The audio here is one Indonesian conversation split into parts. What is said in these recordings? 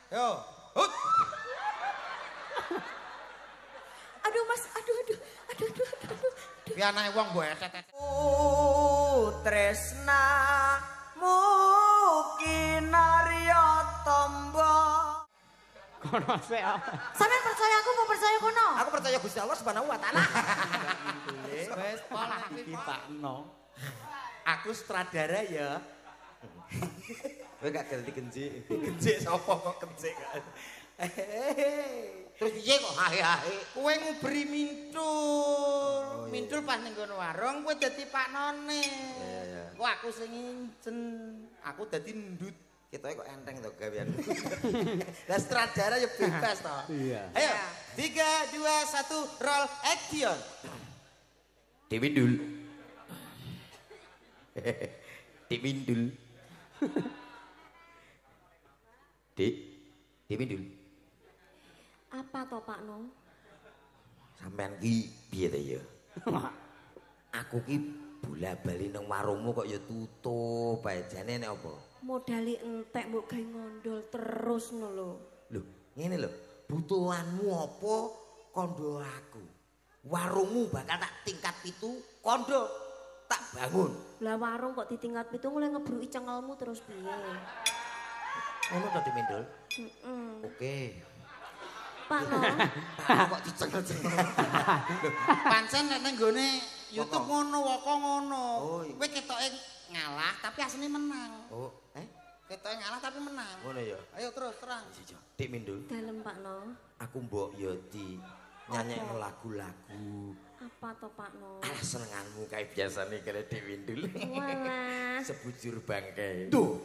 Yo. Hut. Aduh Mas, aduh. Piye anake wong mbok etet. Tresnamu kinarya tamba. Kono sik. Sampeyan percaya aku mau percaya kono? Aku percaya Gusti Allah Subhanahu wa taala. Wes pola Dipakno. Aku sutradara ya. Kowe gak ganti genji. Genjik sapa kok genjik. Terus piye kok hahe-hahe? Kowe nguberi mintul. Mintul pas ning kono warung kowe dadi paknone. Iya. Kok aku sing ngincen. Aku dadi ndut. Ketoke kok enteng to gawean. Lah sutradara ya bebas to. Iya. Ayo, 3, 2, 1, roll action. Diwindul. Diwindul. Diwindul. Apa toh Pak No? Sampean ki piye to ya? Aku ki bola-bali nang warungmu kok ya tutup bae jane nek apa? Modali entek mbok gawe ngondol terus ngono lho. Lho, ngene lho. Butuhanmu apa kondo aku? Warungmu bakal tak tingkat 7, kondo tak bangun. Lah warung kok ditingkat 7 mulai ngebruki cengelmu terus piye? Ngono to Dimendul? Heeh. Oke. Pak No. Kok dicengel-cengel. Pancen nek ning gone YouTube ngono woko ngono. Oh, iya. Kowe ketoke ngalah tapi asline menang. Oh, Ketoke ngalah tapi menang. ngono ya. Ayo terus terang. Dik Mindul, Dalem Pak No. aku mbok ya di nyanyekno lagu-lagu. Apa toh Pak No? Alah senenganmu kae biasane kare Dik Mindul. Walah. Sebujur bangkai. Tuh.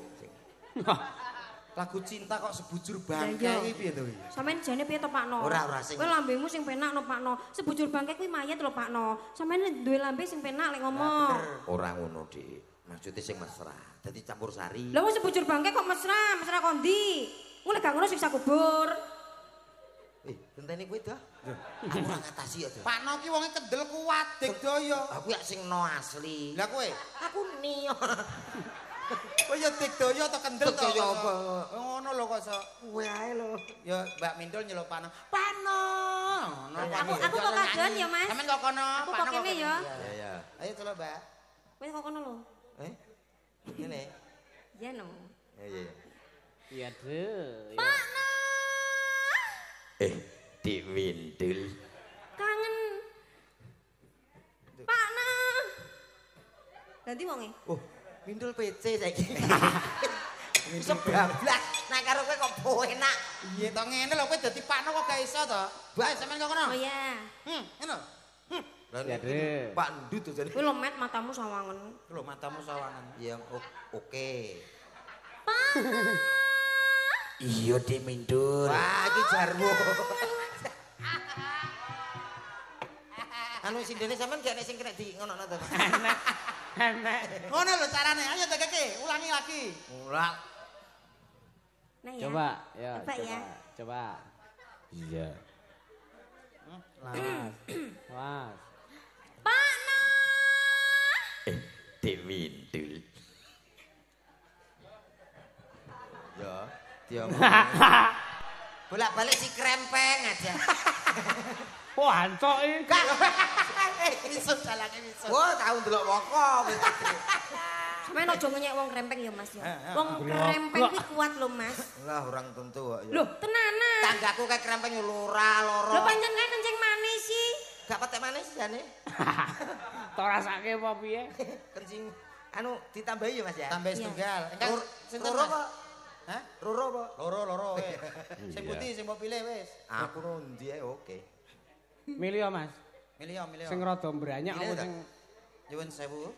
Lagu cinta kok sebujur bangkai iki piye to iki? Sampeyan jane piye to Pak No? Ora sing. Kowe lambemu sing penak no Pak No. Sebujur bangke kuwi mayat lho Pak No. Sampeyan duwe lambe sing penak lek ngomong. Ora ngono, Dik. Maksudnya sing mesra. Dadi campur sari. Lah wong sebujur bangke kok mesra kondi. Ngono gak ngono siksa kubur. Genteni kowe dah. Aku ora ngatasi ya, Dik. Pak No ki wonge kendel kuat digdaya. Aku ya sing no asli. Lah kowe? Aku nio. Kowe ya digdaya atau kendel to? Digdaya apa? Ngono lho kok iso. Kowe ae lho. Ya Mbak Mindul nyeluk Pak No. Pak No. Aku kok kadoan ya Mas. Sampeyan kok kono, Aku Pak kok No kene ya. Ya. Ayo celuk Mbak. Kowe kok kono lho. Ngene. Ya no. Iya. Iya, Dek. Pak No. Dik Mindul. Kangen. Pak No. Nanti wonge. Oh, Mindul PC saiki. Iso bablas. Nah karo kowe kok enak. Iya to ngene lho kowe dadi Pak No kok gak iso to? Bae sampeyan kok kono. Oh iya. Ngono. Ya, Dek. Pak Ndut to jane. Kuwi lho Met matamu sawangen. Lho matamu sawangan. Yang oke. Pak. Iya Dik Mindul. Wah, iki jarwo. Anu sing dene sampean gak nek sing kena di ngono to. Enak. Ngono lho carane. Ayo tegeke, ulangi lagi. Ulang. Nah ya. Coba, ya. Coba ya. Coba. Iya. Mas. Pak No. Dik Mindul. Ya, dia bolak-balik si krempeng aja. Wah, ancok iki. Misus jalane misus. Wah, tau ndelok woko. Sampeyan aja ngenyek wong krempeng ya Mas ya. Wong krempeng kuwi kuat lho Mas. Lah orang tentu kok ya. Loh, tenanan. Tanggaku kayak krempeng yo loro. Lho pancen kae kencing manis sih. Gak patek manis jane. Tok rasake apa piye? Kencing anu ditambahi ya Mas ya. Tambah setunggal. Engkang sinten Loro Mas? kok. Hah? Loro apa? Loro wis. Sing putih sing mbok pilih wis. Aku nundi ae oke. Milih ya, Mas. Milih. Sing rada mbranyak Milih apa ta? sing Nyuwun sewu.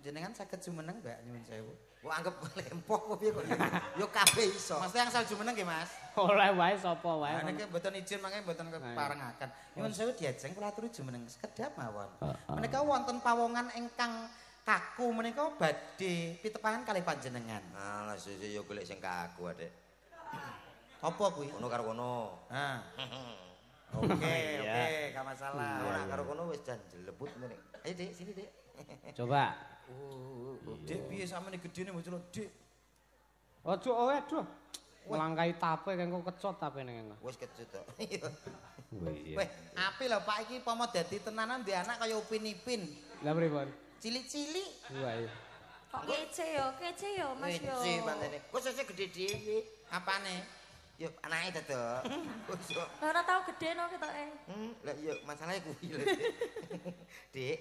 Jenengan saged jumeneng Mbak nyuwun sewu. Kok anggap lempok apa piye kok. Yo kabeh iso. Mas yang asal jumeneng nggih Mas. oleh wae sapa wae. Nah niki mboten izin mangke mboten keparengaken. Nyuwun sewu diajeng kula aturi jumeneng sekedhap mawon. Menika wonten pawongan ingkang kaku menika badhe pitepangan kalih panjenengan. Alah sesuk yo golek sing kaku Adek. Apa kuwi? Ono karo kono. Nah. Oke, gak masalah. Ora karo kono wis jan jelebut ngene. Ayo Dik, sini Dik. Coba. Dik piye sampeyan gedene mbok celuk Dik. Ojo aduh. Nglangkai tape kan kok kecot tape ning. Wis kecut to. Weh, apik lho Pak iki pomo dadi tenanan di anak kaya Upin Ipin. Lah pripun? Cilik-cilik. Wah iya. Kok kece yo Mas yo. Weci pantene. Kok sesuk gede dhewe. Apane? Yo anake dadok. Ora tau gede no ketoke. Lah iya masalahe kuwi lho. Dik,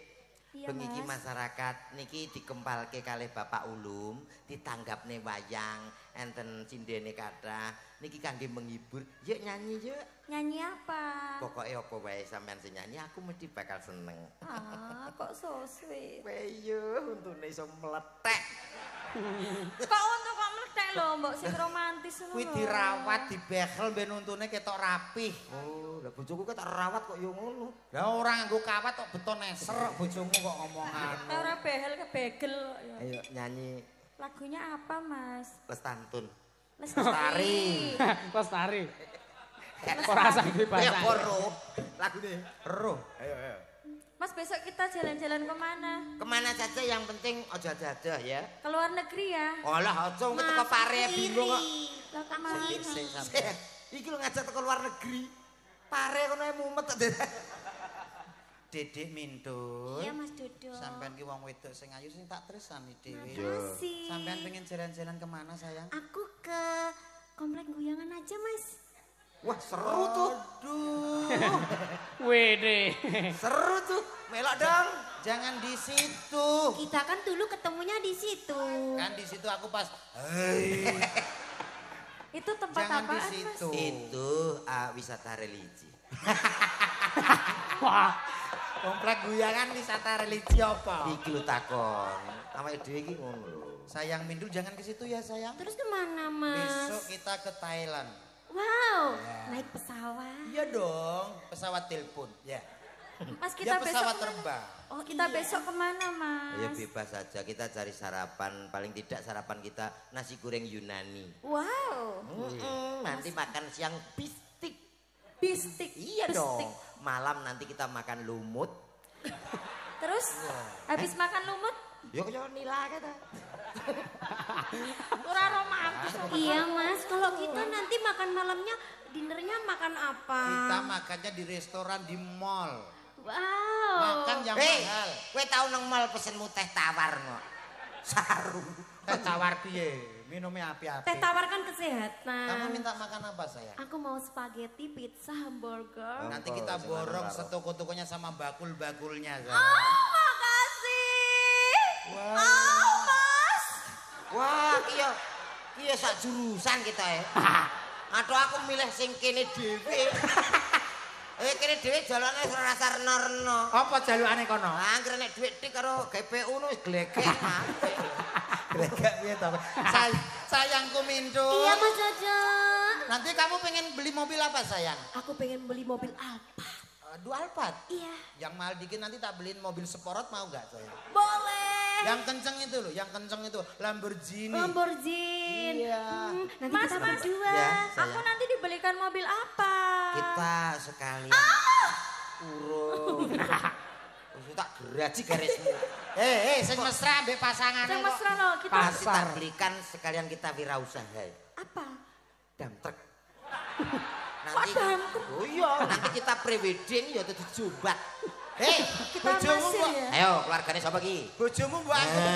Iya, bengi iki Mas. masyarakat niki dikempalke kalih Bapak Ulum, ditanggapne wayang, enten cindene kathah. Niki kangge menghibur. Yuk nyanyi yuk. Nyanyi apa? Pokoknya apa wae sampean sing nyanyi aku mesti bakal seneng. Ah, kok so sweet. Weyo untune iso meletek. Kok untuk kok mlethek lho, mbok sing romantis ngono. Kuwi dirawat, dibehel ben untune ketok rapih. Oh, lah bojoku kok tak rawat kok yo ngono. Lah ora nganggo kawat kok beton neser bojomu kok ngomongan. Ora behel kebegel kok ya. Ayo nyanyi Lagunya apa, Mas? Lestantun. Lestari. Lestari. Ora saged Ya bahasa. koro. Lagune. Roh. Ayo ayo. Mas besok kita jalan-jalan kemana? Kemana saja yang penting ojo ada ya. Ke luar negeri ya? Olah ojo teko pare bingung kok. Lah kemana? Iki lo ngajak teko luar negeri. Pare kono ae mumet kok. Dedek Mindul. Iya Mas Dodo. Sampean ki wong wedok sing ayu sing tak tresani dhewe. Makasih. Sampean pengen jalan-jalan kemana sayang? Aku ke komplek Guyangan aja, Mas. Wah, seru tuh. Aduh. Wede. Seru tuh. Melok dong. Jangan di situ. Kita kan dulu ketemunya di situ. Kan di situ aku pas hei. Itu tempat Jangan di apaan, Mas? situ. Itu wisata religi. Wah. Komplek Guyangan wisata religi apa? Iki lu takon. Awake dhewe iki ngono lho. Sayang Mindul jangan ke situ ya sayang. Terus kemana, Mas? Besok kita ke Thailand. Wow, naik pesawat. Iya dong, pesawat telepon. Ya. Mas Dia kita besok pesawat kemana? terbang. Oh, kita besok kemana, Mas? Ya bebas saja kita cari sarapan. Paling tidak sarapan kita nasi goreng Yunani. Wow, Nanti makan siang bistik. bistik. Iya Bistik. dong. Malam nanti kita makan lumut. Terus habis makan lumut, Yo kaya nila kata. ora romantis. Iya, Mas. Kalau kita nanti makan malamnya, dinernya makan apa? Kita makannya di restoran di mall. Wow. Makan yang Hei, mahal. kowe tau nang mall pesenmu teh tawar kok. Saru. Tawar piye? Minumnya api-api. Teh tawar kan kesehatan. Kamu minta makan apa sayang? Aku mau spaghetti, pizza, hamburger. Nanti Apa, kita sing borong anu karo? setoko-tokonya sama bakul-bakulnya sayang. Oh, makasih. Wah. Oh, Mas. Wah, iya sak jurusan kita ya. Aduh aku milih sing kene dhewe. Kene dhewe jalane ora sarna-rena. Apa jalukane kono? Angger nek dhuwit tik karo GPU nu wis glegek. Gregak piye to? Sayangku Mindul. Iya, Mas Jaja. Nanti kamu pengen beli mobil apa sayang? Aku pengen beli mobil Alphard. Dua Alphard. Iya. Yang mahal dikit nanti tak beliin mobil sporot mau gak sayang? Boleh. Yang kenceng itu loh, yang kenceng itu Lamborghini. Lamborghini. Iya. Nanti kita berdua. Ya, Aku sayang. nanti dibelikan mobil apa? Kita sekalian urun. Wis tak geraji garismu. Sing mesra ambek pasangan. Yang mesra loh, kita Pasti tak belikan sekalian kita wirausaha. apa? Dam truk. Kok dam truk? Oh iya, nanti kita prewedding ya dadi jobat. Kita bojomu masir kok- ya. Ayo, keluargane sapa ki? Bojomu mbok anggap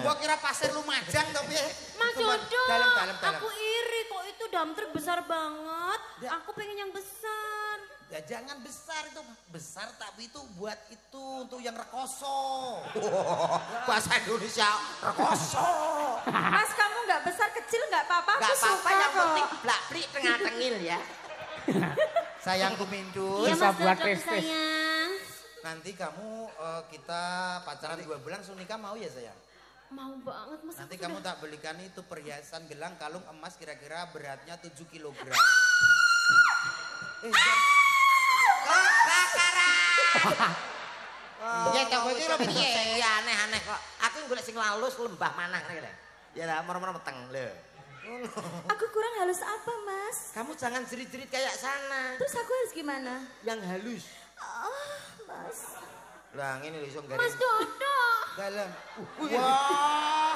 mbok kira pasir Lumajang to piye? Mas Jodo, Dalam. aku iri kok itu dam truk besar banget. Aku pengen yang besar. Ya jangan besar itu, besar tapi itu buat itu untuk yang rekoso. Bahasa Indonesia rekoso. Mas kamu nggak besar kecil nggak apa-apa. Gak Aku apa-apa suka yang kok. penting blak-blik tengah-tengil ya. Sayangku Mindul. Iya Bisa Mas buat Jodo tes-tes. sayang. Nanti kamu kita pacaran 2 bulan langsung nikah mau ya sayang? Mau banget Mas. Nanti aku kamu udah- tak belikan itu perhiasan gelang kalung emas kira-kira beratnya 7 kilogram. Bakaran. Ya tak kowe iki lho piye? Sing aneh-aneh kok. Aku golek sing lalus lembah manah ngene lho. Ya lah moro-moro meteng lho. Aku kurang halus apa Mas? Kamu jangan jerit-jerit kayak sana. Terus aku harus gimana? Yang halus. Oh, Mas. Lah ngene lho iso garis. Mas Dodo. Dalam. Wah.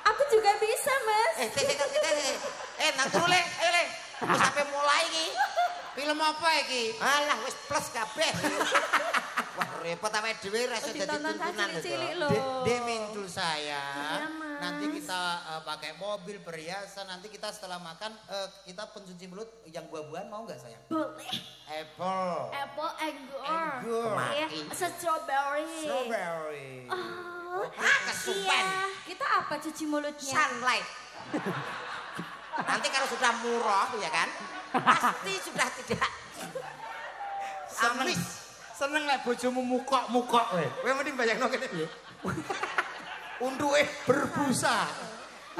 Aku juga bisa Mas. Nang turu le. Ayo Wis sampe mulai iki. Film apa iki? Alah wis plus kabeh. Wah repot awake dhewe ra iso dadi Ditonton tuntunan cilik-cilik itu. lho. Dek Mintul sayang. Iya, Mas. Nanti kita pakai mobil perhiasan. Nanti kita setelah makan kita pencuci mulut yang buah-buahan mau nggak sayang? Boleh. Apple. Apple anggur. Anggur. Iya, strawberry. Strawberry. Oh, kesupen. iya. Kita apa cuci mulutnya? Sunlight. Nanti kalau sudah murah ya kan, pasti sudah tidak Seneng. amis. Seneng lah bojomu mukok-mukok we. Kowe mending bayangno kene piye? Unduke berbusa.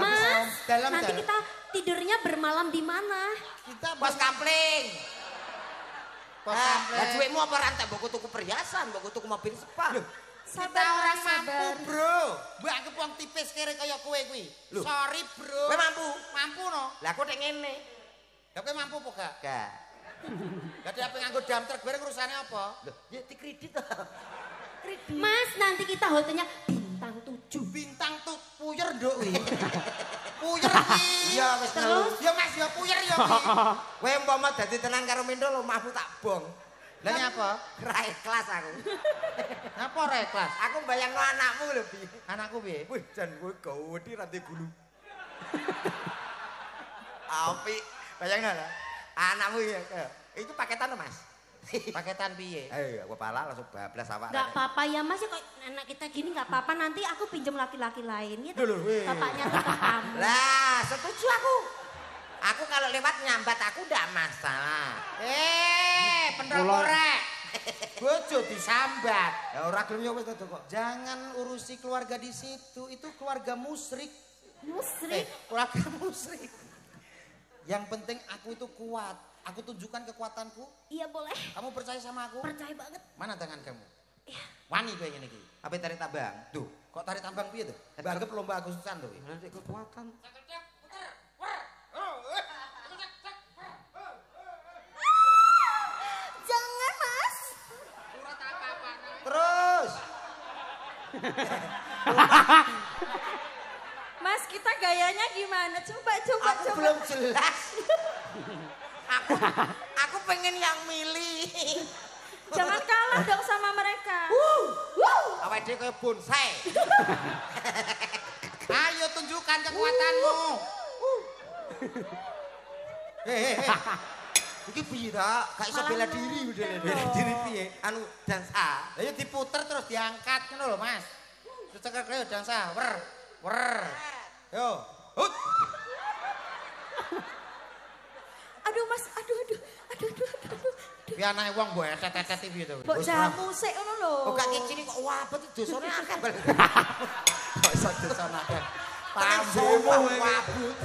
Mas, dalam nanti kita tidurnya bermalam di mana? kita Bos kampling. Pos Lah kampling. duitmu apa rantai mbok tuku perhiasan, mbok tuku mobil spa. Kita Sabar, orang Mas, mampu, sabar. Bro. Mbak aku wong tipis kere kaya kowe kuwi. Loh. Sorry, Bro. Kowe mampu? Mampu no. Lah aku nek ngene. Lah kowe mampu apa gak? Gak. Lah dia nganggo dam truk bareng urusane apa? Loh, ya dikredit to. Mas, nanti kita hotelnya bintang 7. Bintang tuh puyer nduk kuwi. Puyer iki. Iya wis Terus? Ya Mas, ya puyer ya kuwi. Kowe umpama dadi tenan karo Mindo omahmu tak bong. Lah ini apa? Ra ikhlas aku. Apa ora ikhlas? Aku bayangno anakmu lho, Bi. Anakku piye? Wih, jan kowe gawedi rantai gulu. Apik. Bayangno lah. Anakmu ya. Itu paketan Mas. Paketan piye? Eh, aku pala langsung bablas awak. Gak apa-apa ya Mas, ya kok anak kita gini gak apa-apa. Nanti aku pinjam laki-laki lain ya. Loh, weh. Bapaknya tetap kamu. Lah, setuju aku. Aku kalau lewat nyambat aku ndak masalah. Pendol Mulai. korek. Bojo disambat. Ya ora gelem ya wis to kok. Jangan urusi keluarga di situ. Itu keluarga musyrik. Musrik. Keluarga musyrik. Yang penting aku itu kuat. Aku tunjukkan kekuatanku. Iya boleh. Kamu percaya sama aku? Percaya banget. Mana tangan kamu? Iya. Wani kowe ngene iki. Apa tarik tambang? Tuh, kok tarik tambang piye tuh? Banggep lomba Agustusan tuh. Nanti kekuatan. Jangan Mas. Terus. Mas, kita gayanya gimana? Coba. Aku belum jelas. aku pengen yang milih. Jangan kalah dong sama mereka. Awake dhewe kaya bonsai. Ayo tunjukkan kekuatanmu. Hei. Iki piye ta? Gak iso bela diri udah. Bela diri piye? Anu dansa. Lah ya diputer terus diangkat ngono lho, Mas. Terus cekel kowe dansa. Wer. Yo. Hut. Aduh Mas, aduh. Ki anake wong mbok etet-etet piye to? Mbok jamu sik ngono lho. Oh gak kecil kok wabet dosane akeh. Kok iso desonake. Pambemu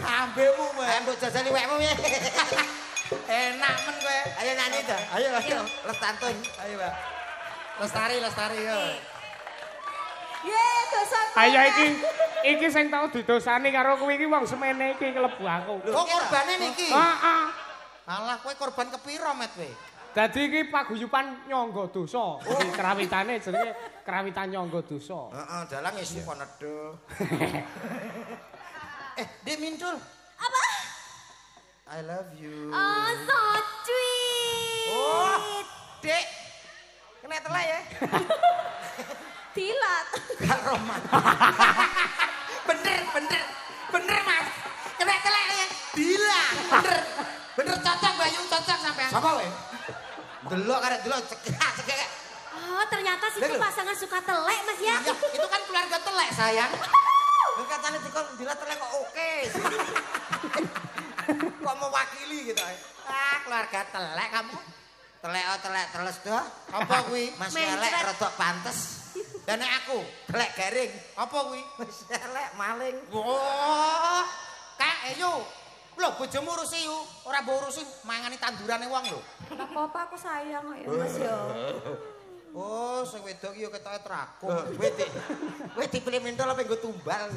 Pambemu Ayo wae. mbok jajali wekmu ya. Enak men kowe. Ayo nyanyi to. Ayo. Lestantun. Ayo, Mbak. Lestari yo. Ye, dosa. Ayo iki sing tau didosani karo kuwi iki wong semene iki kelebu aku. Oh, korbane niki. Heeh. Alah kowe korban kepiro met kowe? Dadi iki paguyuban nyangga dosa. Iki kerawitane jenenge kerawitan nyangga dosa. Heeh, dalang isu kok nedo. Dek Mintul. Apa? I love you. Oh, so sweet. Oh, Dek. Kena telak ya. Dilat. Gak roman. Bener Mas. Kena telak ya. Bilang. Bener cocok Bayu, cocok sampean. Sapa we? Delok karek delok cekak. Oh, ternyata situ pasangan suka telek Mas ya. Ya, itu kan keluarga telek sayang. Katanya dikon bila telek kok oke. Kok mewakili gitu. Keluarga telek kamu. Telek teles doh. Apa kuwi? Mas elek rodok pantes. Dan nek aku Telek garing. apa kuwi? Mas elek maling. Wah. Kak, ayo. Lho bojomu urusi yu, ora mbok urusi mangani tandurane wong lho. Gak apa-apa aku sayang kok ya Mas ya. Oh, sing wedok iki ya ketoke trakung. Kowe dipilih Mintul apa nggo tumbal.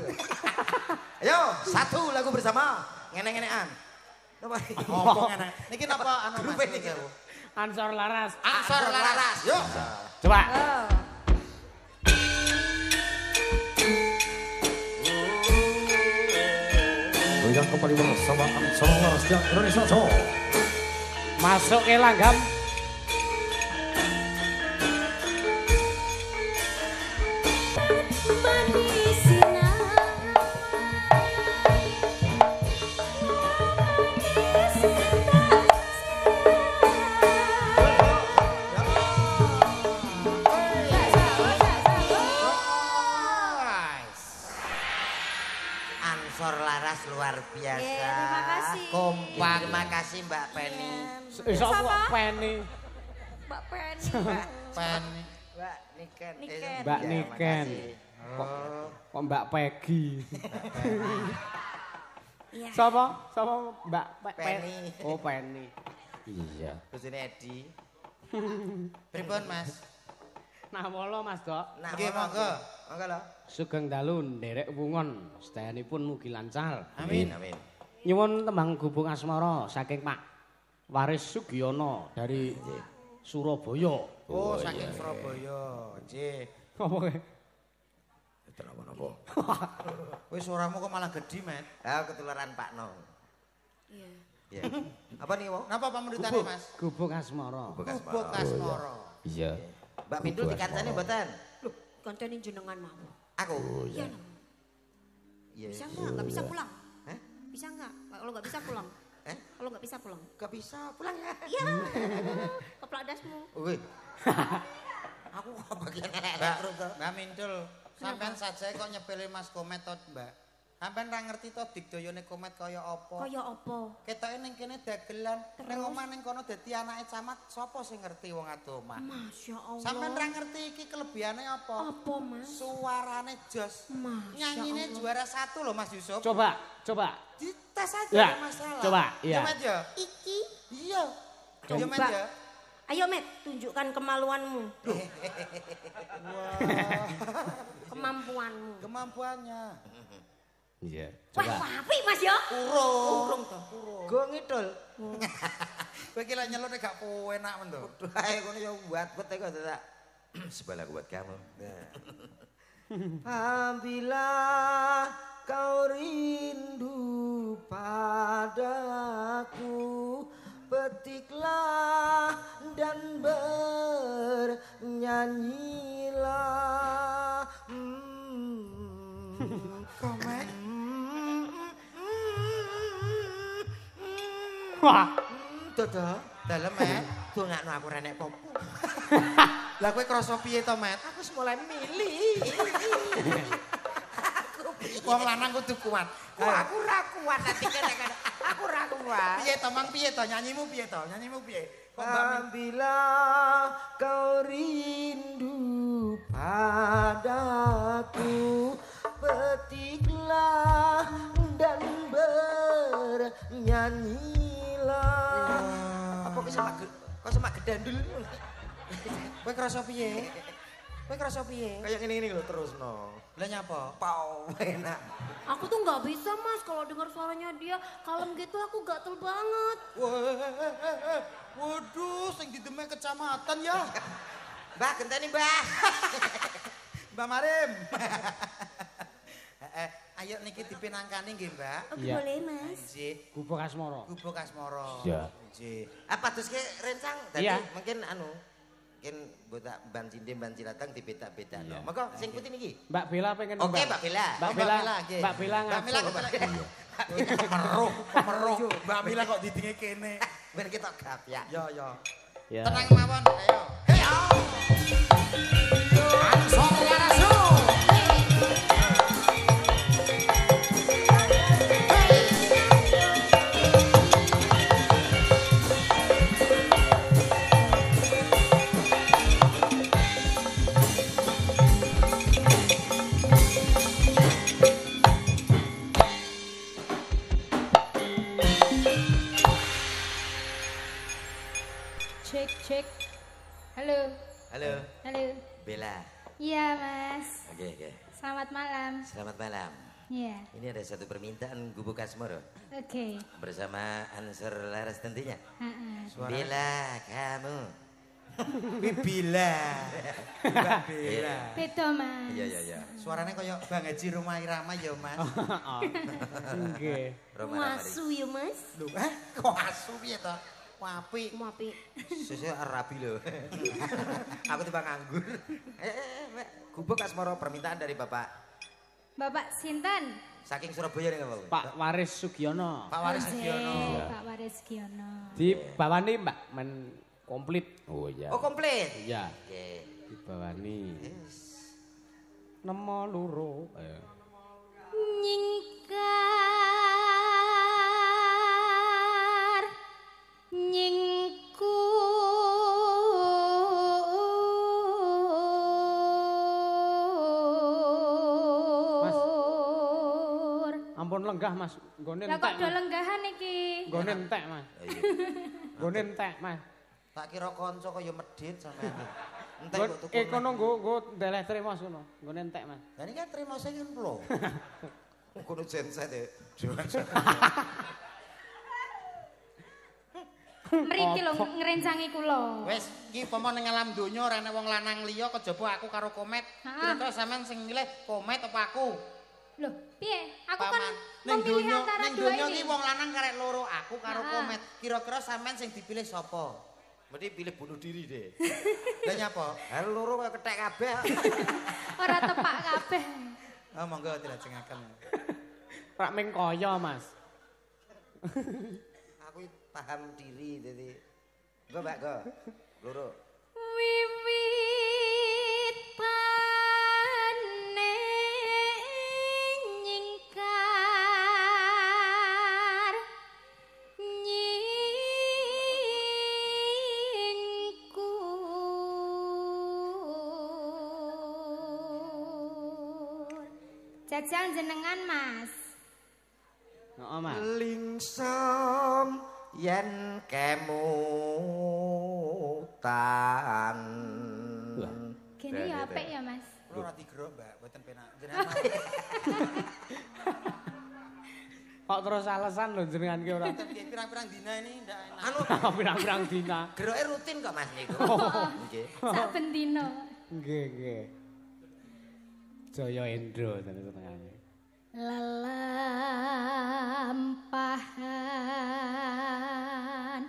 Ayo, satu lagu bersama. Ngene-ngenean. Apa? Apa ngene? Niki napa anu Mas? Grup ini. Ansor laras. Ansor laras. Yuk. Coba. Oh. yang kembali bersama Ansor Laras dan Indonesia Show. Masuk ke langgam. Ansor Laras luar biasa. Terima kasih. Kompak. Terima kasih Mbak Penny. Sapa Penny? Mbak Penny. Penny. Mbak Niken. Niken. Mbak Ya, Niken. makasih. Kok Mbak Peggy? Iya. Sapa? Sapa Mbak Penny. Oh, Penny. Iya. Bojone Edi. Pripun, Mas? Nah, molo Mas Dok. Nah, Nggih, monggo. Monggo lho. Sugeng dalu nderek wungon, sedayanipun mugi lancar. Amin. Amin. Nyuwun tembang gubung asmara saking Pak Waris Sugiono dari Surabaya. Oh, saking Surabaya. Nggih. Apa kowe? Kenapa-napa? Wis suaramu kok malah gedhi, Met. Ah, ketularan Pak No. Iya. Ya. Apa nih, Wo? Napa pamundutane, Mas? Gubung asmara. Gubuk Asmara. Iya. Mbak Pindul dikancani mboten? Loh, koncone jenengan mau. Aku. Iya, Nam. Iya. Bisa enggak? Enggak bisa pulang. Hah? Bisa enggak? Kalau enggak bisa pulang. Kalau enggak bisa pulang. Gak bisa pulang ya. Iya. Keplak dasmu. Wih. Aku kok bagian Mbak, elek terus to. Mbak Mindul, sampean saja kok nyepele Mas Komet to, Mbak. Sampean ra ngerti to digdayane Komet kaya apa? Kaya apa? Ketoke ning kene dagelan, ning omah ning kono dadi anake camat, sapa sing ngerti wong ado omah? Masya Allah. Sampean ra ngerti iki kelebihane apa? Apa, Mas? Suarane jos. Masya Nyanyine Allah. juara 1 loh Mas Yusuf. Coba. Dites aja Ya, nggak masalah. coba, ya. Ya, Met ya. Iki. Iya. Coba. Ya, Met ya. Ayo, Met, tunjukkan kemaluanmu. Kemampuanmu. Kemampuannya. Iya. Wah, apik, Mas ya. Urung. Go ngidul. Kowe iki lek nyeluk nek gak enak men to. Duh, ae ngono ya buat kok tak. Sebelah buat kamu. Apabila kau rindu padaku, petiklah dan bernyanyilah. Komet. Wah. Dodo, Dalem, Met. dongakno aku renek popo. Lah kowe krasa piye to, Met? Aku mulai milih. Wong lanang kudu kuat. Wah, aku ra kuat nanti kadang-kadang. Aku ra kuat. Piye to, Mang? Piye to? Nyanyimu piye to? Nyanyimu piye? Kok Mbak Min- Apabila kau rindu padaku, petiklah dan bernyanyilah. Apa kok sama gedandul? Kowe krasa piye? Kowe krasa piye? Kayak ini lho terus no. Lah nyapa? Pau enak. Aku tuh nggak bisa, Mas, kalau dengar suaranya dia kalem gitu aku gatel banget. Waduh, sing didemek kecamatan ya. Mbak, genteni Mbak. Mbak Marim. Ayo niki dipinangkani nggih, Mbak. Oke, Iya. boleh, Mas. Nggih. Gubung asmara. Gubuk Asmara. Iya. Nggih. Apa terus ke rencang? Tadi Iya. mungkin mungkin botak ban cinde ban cilatang dibeta-beta. Iya. Maka sing putih niki. Mbak Bella pengen Oke, nembang. Mbak Bella. Mbak Bella, nggih. Mbak Bella Mbak Mila ngatur. kok meruh. Mbak Mila kok didinge kene. Ben kita gap ya. Yo yo. Ya. Tenang mawon, ayo. Ansor Larasu. Cek. Halo. Halo, Halo. Bella. Iya, Mas. Oke. Selamat malam. Selamat malam. Iya. Ini ada satu permintaan Gubuk Asmoro Oke. bersama Ansor Laras tentunya. Heeh. Bella, kamu Bila. Mbak Bella. Beda, Mas. Iya. Suaranya kayak Bang Haji Roma Irama ya, Mas. Nggih. Masu ya, Mas. Lho, kok asu piye to? Apik. Mau apik. Sesuk rabi lho. Aku tiba nganggur. Mbak, gubuk asmara permintaan dari Bapak. Bapak sinten? Saking Surabaya nih Bapak. Pak Waris Sugiono. Pak Waris Sugiono. Pak Waris Giono. Dibawani Mbak men komplit. Oh iya. Oh komplit. Iya. Oke. Dibawani. Nemo loro. Nyingkar nyingku Mas. Ampun lenggah Mas, nggone Lah entek. kok do lenggahan iki? Nggone entek Mas. Iya. Nggone entek Mas. Tak kira kanca kaya medhit sampean. Entek kok tuku. Kono nggo ndeleh trimo kono. Nggone entek Mas. Lah ini kan terima saya kan lho. Kudu genset ya. Mriki lho ngrencangi kula. Wes, iki pomo ning alam donya ora ana wong lanang liya kejaba aku karo Komet. Kira-kira sampean sing milih Komet apa aku? Loh, piye? Aku kan ning memilih donya antara ning dua donya ini. iki wong lanang karek loro, aku karo Komet. Kira-kira sampean sing dipilih sapa? Berarti pilih bunuh diri deh. Lah nyapa? Hal loro kaya kethek kabeh. Ora tepak kabeh. Oh monggo dilajengaken. Rak ming kaya Mas. Aku paham diri jadi. Go Mbak go. Loro. Wiwit pane nyingkar nyingkur. Jajal jenengan Mas. Heeh Mas. Lingsam yen kemutan. Gini ya apik ya Mas. Kulo ora digerok, Mbak, mboten penak. Jenengan Kok terus alasan lho jenengan ki ora. pirang-pirang dina ini ndak enak. Anu Pirang-pirang dina. geroke rutin kok Mas niku. Nggih. Saben dina. Nggih. Jaya Endro senengane. Lelampahan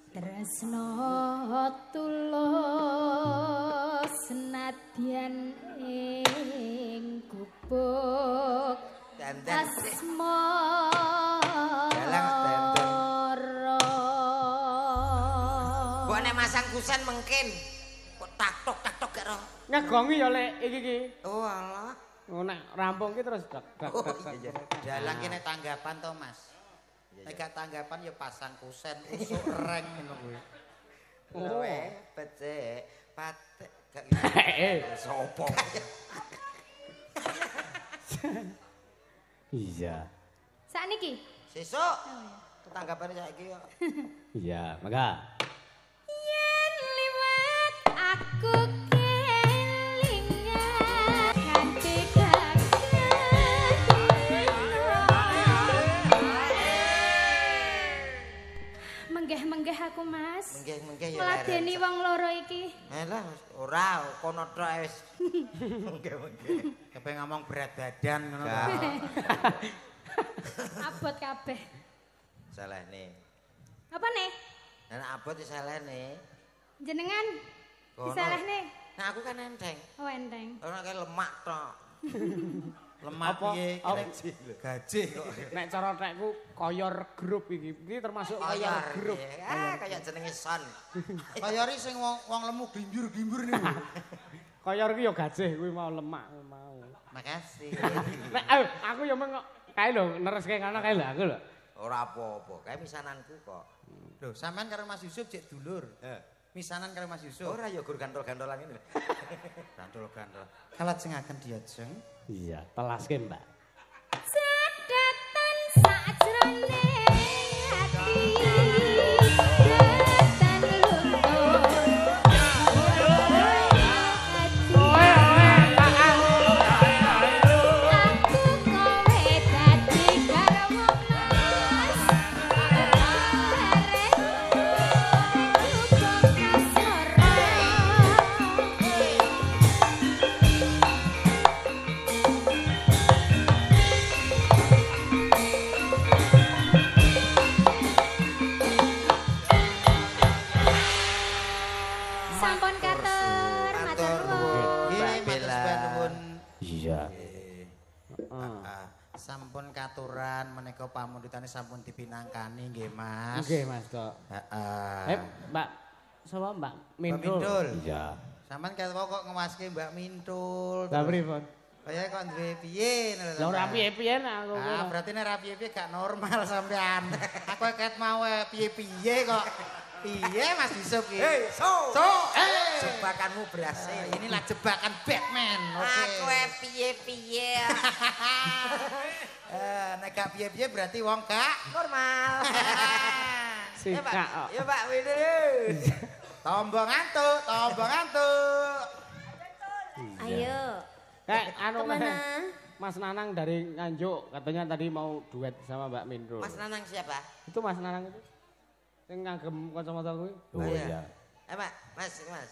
tresno tulus senadyan ing gubuk Dandan sik. asmara. Kok nek masang kusen mungkin kok tak tok gak ro. Ngegongi ya lek iki ki. Oh alah. Oh nek rampung ki terus dak. Dalang kene tanggapan to, Mas. Nek gak tanggapan ya pasang kusen usuk reng ngono kuwi. Oh, becek, patek gak Sopo? Iya. Sakniki sesuk. Tetanggapane saiki kok. Iya, maka. yen liwat aku kelingan kanthi menggeh-menggeh aku Mas. Menggeh ya. Ngladeni wong loro iki. Alah ora kono tok wis. Menggeh. Kepen ngomong berat badan ngono to. Abot kabeh. Salah nih. Apa nih? Nek abot ya salah nih. Jenengan Kono. disalah nih. Nah aku kan enteng. Oh enteng. Ora kayak lemak tok. Lemak Apa? piye? Gaji kok. Nek cara tekku koyor grup iki. Iki termasuk koyor Koyor grup. kayak jenenge son. Kayari sing wong lemu glimbur-glimbur niku. Koyor ki ya gajih kuwi mau lemak kuwi mau. Makasih. Nek aku ya meng kae lho nereske kana kae lho aku lho. Ora apa-apa, kayak misananku kok. Lho, sampean karo Mas Yusuf cek dulur. Misanan karo Mas Yusuf. Ora ya gur gantol-gantolan ini. Gandol-gandol. Kalajengaken diajeng. Iya, telaske Mbak. Sedatan sajroning sampun katuran menika pamundhutane sampun dipinangkani nggih Mas. Nggih Mas kok. Heeh. Mbak sapa Mbak Mintul? Mbak Mintul. Iya. Sampeyan kok ngewaske Mbak Mintul. Lah pripun? Kaya kok duwe piye ngono lho. Lah ora piye-piye aku. Ah, berarti nek ora piye-piye gak normal sampean. Aku ket mau piye-piye kok. Piye Mas Yusuf iki? Hei, so. Jebakanmu berhasil. Inilah jebakan Batman. Oke. Aku piye-piye. Nek gak piye-piye berarti wong gak Normal. Sikak kok. Ya Pak Windu. tombong antuk. Ayo. Anu Kemana? Mas Nanang dari Nganjuk katanya tadi mau duet sama Mbak Mintul. Mas Nanang siapa? Itu Mas Nanang itu. Sing ngagem kacamata kuwi. Oh iya. Mas. Mas.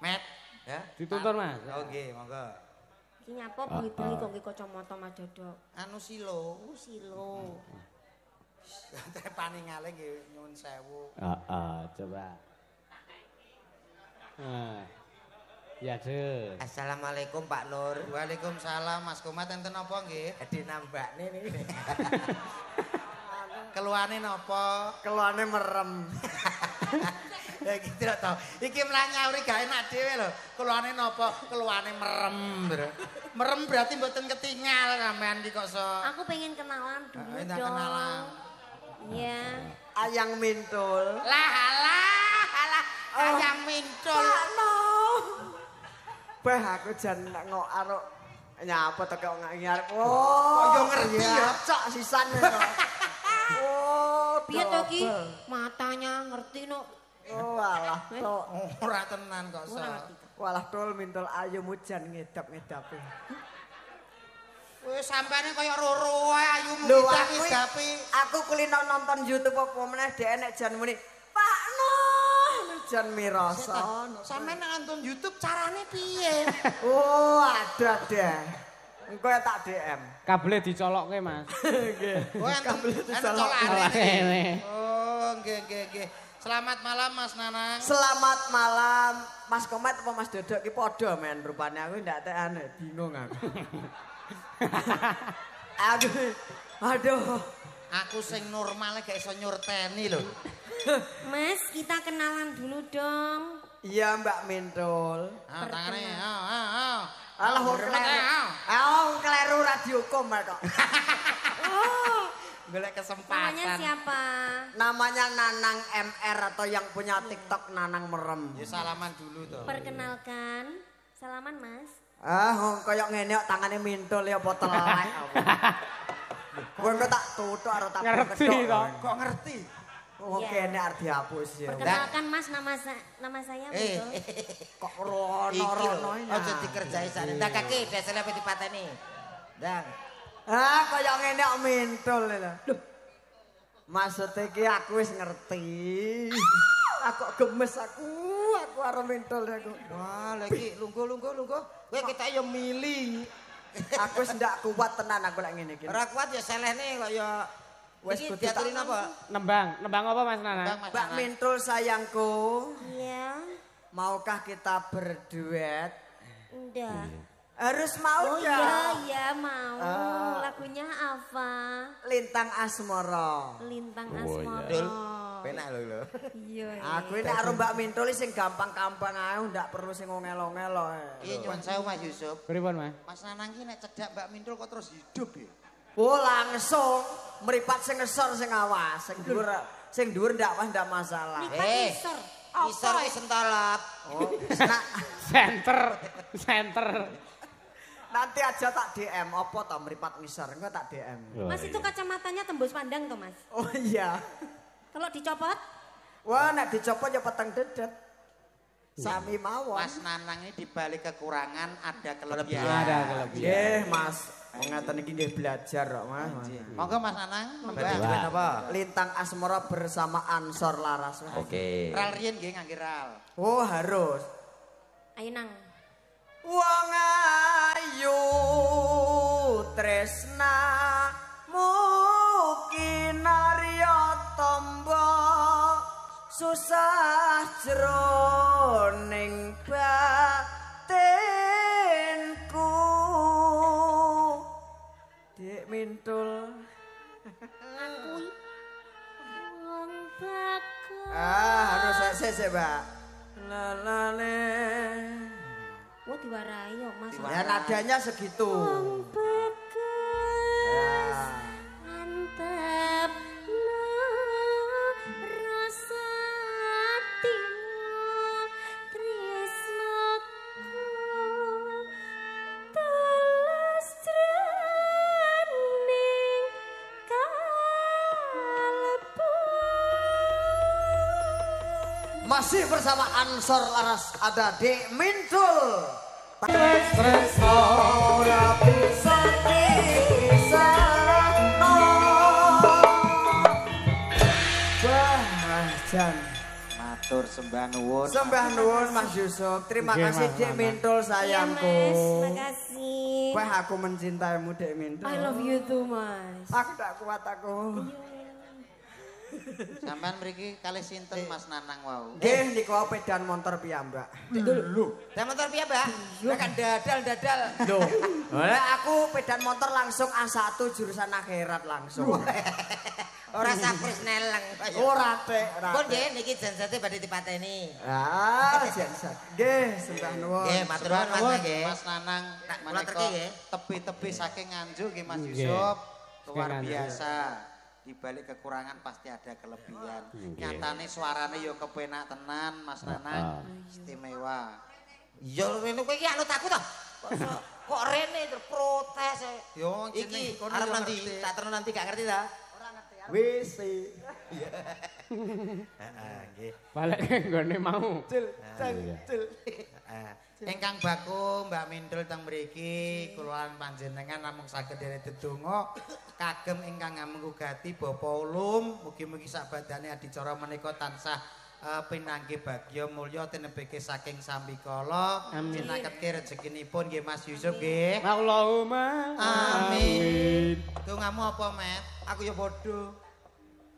Met. Ya. Dituntun Mas. Oh nggih, monggo. Iki nyapa bengi-bengi kok nggih kacamata Mas Dodok. Anu silo. Silo. Trepane ngale nggih nyuwun sewu. Coba. Ya, Dek. Assalamualaikum Pak Nur. Waalaikumsalam Mas Kumat enten napa nggih? Adi nambakne niki. Keluane napa? Keluane merem. Ya iki tidak tau. Iki mlah nyauri gak enak dhewe lho. Keluane napa? Keluane merem. Merem berarti mboten ketinggal sampean iki kok so. Aku pengen kenalan dulu Entah dong. kenalan. Iya. Ayang Mintul. Lah Ayang Mintul. Bah aku jan ngok aruk nyapa to kok ngarep. Kok yo ngerti ya? Cok sisane kok. Oh, Piye to iki? Matanya ngerti no. Oh, alah to. Ora tenan kok so. Walah tol Mintul ayu mujan ngedap-ngedapi. Wis sampane kaya roro ae ayu Lho ngedap-ngedapi. aku kulino nonton YouTube apa meneh dhek nek jan muni Pak Noh jan mirasa. Sampeyan nonton YouTube carane piye? Oh, ada deh. Engko ya tak DM. Kabele dicolokke Mas. Oh, enten colane. Oh, nggih. Selamat malam Mas Nanang. Selamat malam Mas Komet apa Mas Dodok ki padha men rupane aku ndak tekane bingung aku. Aduh. Aku sing normal gak iso nyurteni lho. Mas, kita kenalan dulu dong. Iya Mbak Mintul. Tangane. Alah wong kleru radiokom kok. Golek Namanya kesempatan. siapa? Namanya Nanang MR atau yang punya TikTok Nanang Merem. Ya salaman dulu toh. Perkenalkan. Salaman Mas. Koyok ngene kok tangane Mintul ya apa telek apa. Wong kok tak tutuk karo tak Ngerti toh. Kok ngerti? Oh kene arep dihapus ya. Perkenalkan Mas, nama saya betul. Kok Iki lho. rono-rono ya. Aja dikerjai sakne. Ndak kaki desel apa dipateni. Ndang. Koyok ngene kok Mintul lho. Loh. Maksud iki aku wis ngerti. Aku gemes aku karo Mintul aku. Wah, lagi lungguh. Kowe kita yo mili. Aku wis ndak kuat tenan aku lek ngene iki. Ora kuat ya selehne kok ya Wes iki kudu diaturin tak- apa? Nembang apa Mas Nanang? Mbak Mintul sayangku, Iya. maukah kita berduet? Udah. Harus mau Oh ya. iya mau. Lagunya apa? Lintang Asmara. Lintang Asmara. Dul, penak lho. Iya. Aku ini karo Mbak Mintul sing gampang-gampang ae, ndak perlu sing ngelo-ngelo. Iya nyuwun sewu Mas Yusuf. Pripun Mas? Mas Nanang ki nek cedak Mbak Mintul kok terus hidup ya. Oh langsung meripat sing ngesor sing awas, sing dhuwur ndak pas ndak masalah. Isor. Isor ki sentolop. Oh, nah, Center. nanti aja tak DM apa to meripat ngisor, engko tak DM. Mas itu kacamatanya tembus pandang tuh Mas. Oh iya. Kalau dicopot? Wah, nek dicopot ya peteng dedet. Sami mawon. Mas Nanang ini dibalik kekurangan ada kelebihan. Ada kelebihan. Nggih, Mas. Wong ngaten iki nggih belajar kok, Mas. Monggo Mas Nanang Berduet nembang. apa? Lintang Asmara bersama Ansor Laras. Oke. Ral riyen nggih ngangge ral. Oh, harus. Ayo nang. Wong ayu tresna mukinarya tombo susah jroning batinku. Dik Dik Mintul. Aku wong bagus. Harus sik, Mbak. Lalale. Oh diwarai kok Mas. Ya nadanya segitu. Wong bagus. Mantep. Rasa atimu tresnaku balas jroning kalbu. Masih bersama Ansor Laras ada Dik Mintul. Tresno ora bisa Jan. matur sembah nuwun. Sembah nuwun Mas Yusuf. Terima Nggih, kasih Mas, Dik Mas. Mintul sayangku. Makasih. Wah aku mencintaimu Dik Mintul. I love you too, Mas. Aku tak kuat aku. Sampean mriki kalih sinten Mas Nanang wau? Nggih niku pedan motor piyambak. Lho, dan motor piye, Mbak? Lah kan dadal. Loh, aku pedan motor langsung A1 jurusan akhirat langsung. Ora sapris neleng. Ora tek, ora. Pun nggih niki jansate badhe dipateni. Jansan. Nggih, sembah nuwun. Nggih, matur nuwun Mas nggih. Mas Nanang Kula menika terki nggih. tepi-tepi saking Nganjuk nggih Mas Nggih. Yusuf. Luar Saking Nganjuk. biasa. Di balik kekurangan pasti ada kelebihan. Nyatane suarane yo kepenak tenan Mas Nanang. Istimewa. Ya rene kowe iki anut aku to. Kok rene terprotes. Yo Iki arep nanti tak terus nanti gak ngerti ta? Wis. Nggih. Balik nggone mau. Cil, cil. Ingkang baku Mbak Mintul teng mriki kula lan panjenengan namung saged dherek dedonga kagem ingkang ngamungugati Bapa Ulum mugi-mugi sabadane adicara menika tansah pinanggih bagya mulya tinebeke saking sambikala cinaketke rezekinipun nggih Mas Yusuf nggih. Allahumma Amin. Dongamu apa, Met? Aku ya padha.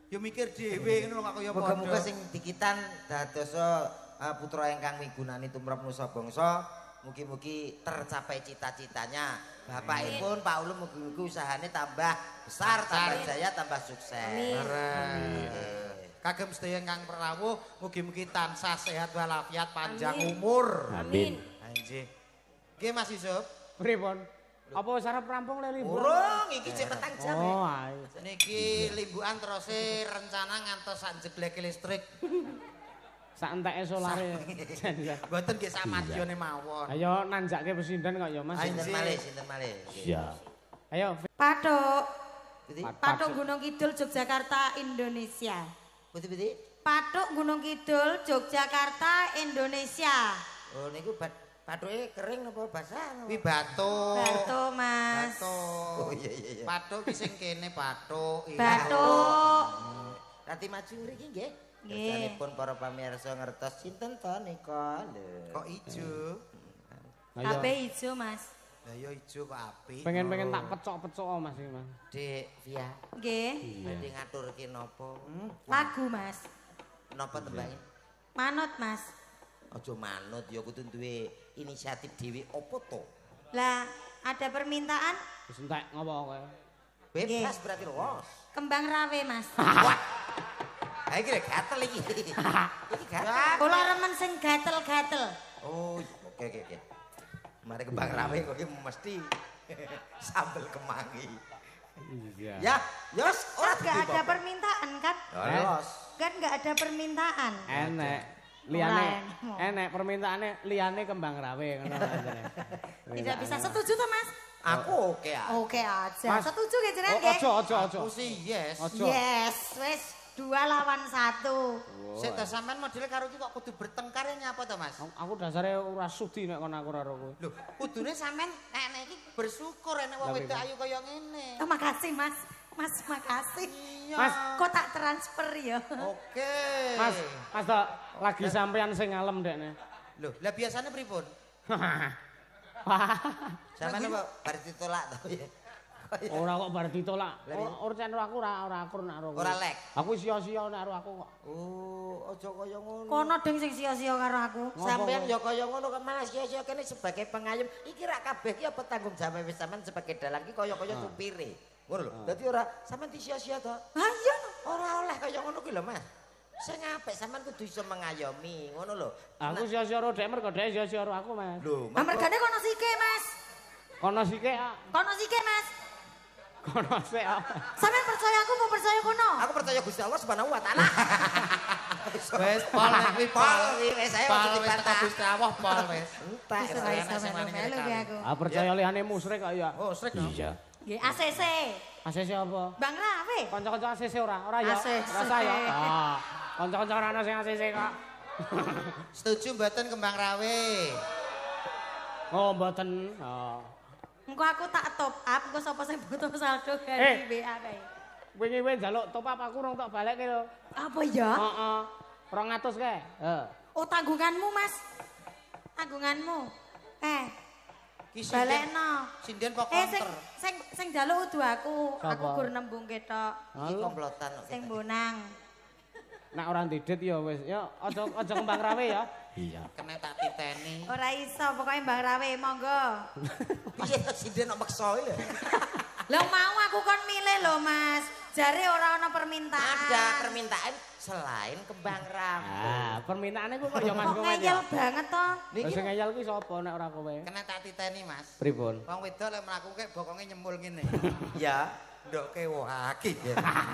Ya mikir dhewe ngono aku ya padha. Muga-muga sing dikitan dadosa putra ingkang migunani tumrap nusa bangsa, mugi-mugi tercapai cita-citanya. Bapakipun Pak Ulum mugi-mugi usahane tambah besar, tambah jaya, tambah sukses. Amin. Kagem sedaya ingkang rawuh mugi-mugi tansah sehat walafiat panjang umur. Amin. Nggih. Nggih Mas Yusuf. Pripun? Apa wis arep rampung le liburan? Urung iki cek petang jam. Oh, ayo. Niki limbukan terus rencana ngantos sak jeglek listrik. Sak enteke solare. Mboten nggih sak madyane mawon. Ayo nanjake pesinden kok ya Mas. Sinten malih. Siap. Ayo. Patok. Putih, Patok Gunung Kidul Yogyakarta Indonesia. putih. Patok Gunung Kidul Yogyakarta Indonesia. Oh niku patuke kering napa basah? Kuwi batuk. Batuk, Mas. Batuk. Oh iya. Patuk ki sing kene batuk. Batuk. Nanti maju mriki nggih. Nggih. Kersanipun para pamirsa ngertos sinten to nika lho. Kok ijo? Ayo. HP ijo, Mas. Lah ya ijo kok apik. Pengen tak pecok-pecok Mas iki, Mas. Dik Via, Nggih. nanti ngaturke napa? Lagu, Mas. Napa tembake? Manut, Mas. Aja manut ya kudu duwe inisiatif dhewe apa to? Lah, ada permintaan Wis entek ngopo kowe? Bebas berarti los. kembang rawe, Mas. Wah. Ha iki lek gatel iki. Iki gatel. Kula remen sing gatel-gatel. Oh, oke. Mari kembang rawe kok iki mesti sambel kemangi. Iya. Ya, yos ora Kan nggak ada permintaan kan? los. Kan nggak ada permintaan. Enek. Enek permintaane liyane kembang rawe ngono ajane. Tidak bisa setuju toh, Mas? Aku oke ya. Oke aja. Mas. Setuju nggih jenengan nggih? Ojo. Aku sih yes. Ojo. Yes, wis 2 lawan 1. Sik ta sampean modele karo iki kok kudu bertengkar ya nyapa to, Mas? Aku dasare ora sudi nek kon aku karo kowe. Lho, kudune sampean nek iki bersyukur enek wong wedok ayu kaya ngene. Oh, makasih, Mas. Mas, makasih. Iya. Mas. Kok tak transfer ya? Oke. Mas tok lagi sampean sing ngalem dekne. Lho, lah biasane pripun? Sampeyan apa bar ditolak to ya? Ora kok bar ditolak. Urusan aku ora akur nek karo kowe. Ora lek. Aku sia-sia nek karo aku kok. Oh, aja kaya ngono. Kono ding sing sia-sia karo aku. Sampeyan ya kaya ngono kok malah sia-sia kene sebagai pengayom. Iki rak kabeh iki apa tanggung jawab wis sampean sebagai dalang iki kaya-kaya supire. Ngono lho. Dadi ora sampean disia-sia to. Ha iya. Ora oleh kaya ngono kuwi lho, Mas. Sing apik sampean kudu iso mengayomi, ngono lho. Aku sia-sia karo dhek mergo dhek sia-sia karo aku, Mas. Lho, Mergane kono sike, Mas. Kono sike, Kono sike, Mas. kono sik. Sampeyan percaya aku mau percaya kono? aku percaya Gusti Allah Subhanahu wa taala. Wis pol kuwi Pol wis saya Pol kudu wis teko dibantah. Gusti Allah pol wis. Entek. Wis ora iso melu ki aku. Percaya liyane musyrik kok ya. Oh, srek no. Iya. Nggih, ACC. ACC apa? Bang Rawe. Kanca-kanca ACC ora? Ora ya? ACC. Rasa ya. Ah, kanca-kanca ora ana sing ACC kok. Setuju mboten Kembang Rawe? Oh, mboten. Oh. Engko aku tak top up, engko sapa sing butuh saldo ganti WA kae. Wingi wae njaluk top up aku rong tak balekke lho. Apa ya? Heeh. 200 kae. Heeh. Oh, tanggunganmu, Mas. Tanggunganmu. Ki Balekno. sinden kok Sing konter. sing njaluk udu aku. Sapa? Aku gur nembung ketok. Iki komplotan kok. Sing bonang. Nek ora ndidit ya wis. Ya aja Kembang Rawe ya. Iya. Kena tak titeni. Ora iso, pokoknya Mbak Rawe monggo. Piye to sinden kok meksa lho. Lah mau aku kon milih lho, Mas. Jare ora ana permintaan. Ada permintaan selain kembang rampung. Ah, permintaane ku kok ya Mas Kok kowe. ngeyel banget to. Lah sing ngeyel kuwi sapa nek ora kowe? Kena tak titeni, Mas. Pripun? Wong wedok lek mlakuke bokonge nyemul ngene. Ya, Ndokke waki.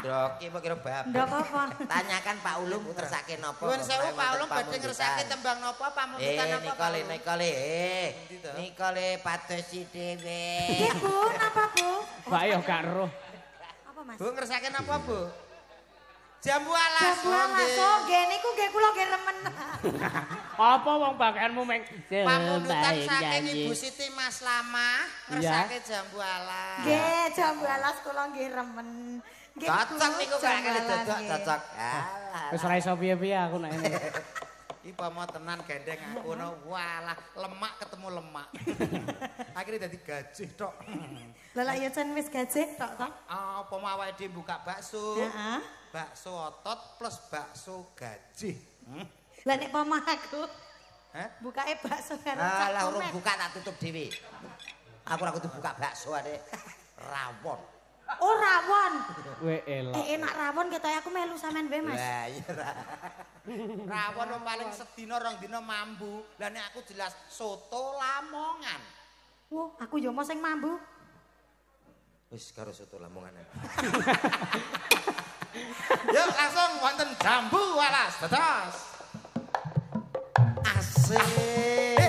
Ndok iki kira bab. Ndok apa? Tanyakan Pak Ulum tersake napa. Nuwun sewu Pak Ulum badhe ngersake tembang napa pamundutan apa Pak Ulum? Nikole. Endi to? Nikole pados si dhewe. Iki Bu, napa Bu? Mbak yo gak roh. Apa Mas? Bu ngersake napa, Bu? Jambu alas. Jambu alas, oh nggih niku nggih kula nggih remen. Apa wong bagianmu meng Pamundutan saking Ibu Siti Mas Lama Iya. ngersake jambu alas. Nggih, jambu alas kula nggih remen. Nggih, Cocok Bu, niku kok jambu kene alas, dodok nggih. cocok. Alah. Wis ora iso piye-piye aku nek ini. Iki pomo tenan gendeng aku no. Walah, lemak ketemu lemak. Akhirnya dadi gajih tok. Lah lak ya jan wis gajih tok to. Apa mau awake dhewe buka bakso? Heeh. Bakso otot plus bakso gajih. Lah nek pamah aku Hah? bukake bakso karo Alah cak urung komek. buka tak tutup dhewe. Aku ora kudu buka bakso ade rawon. Oh rawon. Weh elok. Enak rawon ketoke aku melu sampean wae Mas. Lah iya ra. Rawon wong paling sedina rong dina mambu. Lah nek aku jelas soto Lamongan. Wah, aku yo mau sing mambu. Wis karo soto Lamongan. Yuk langsung wonten jambu alas. Tetos. Asik.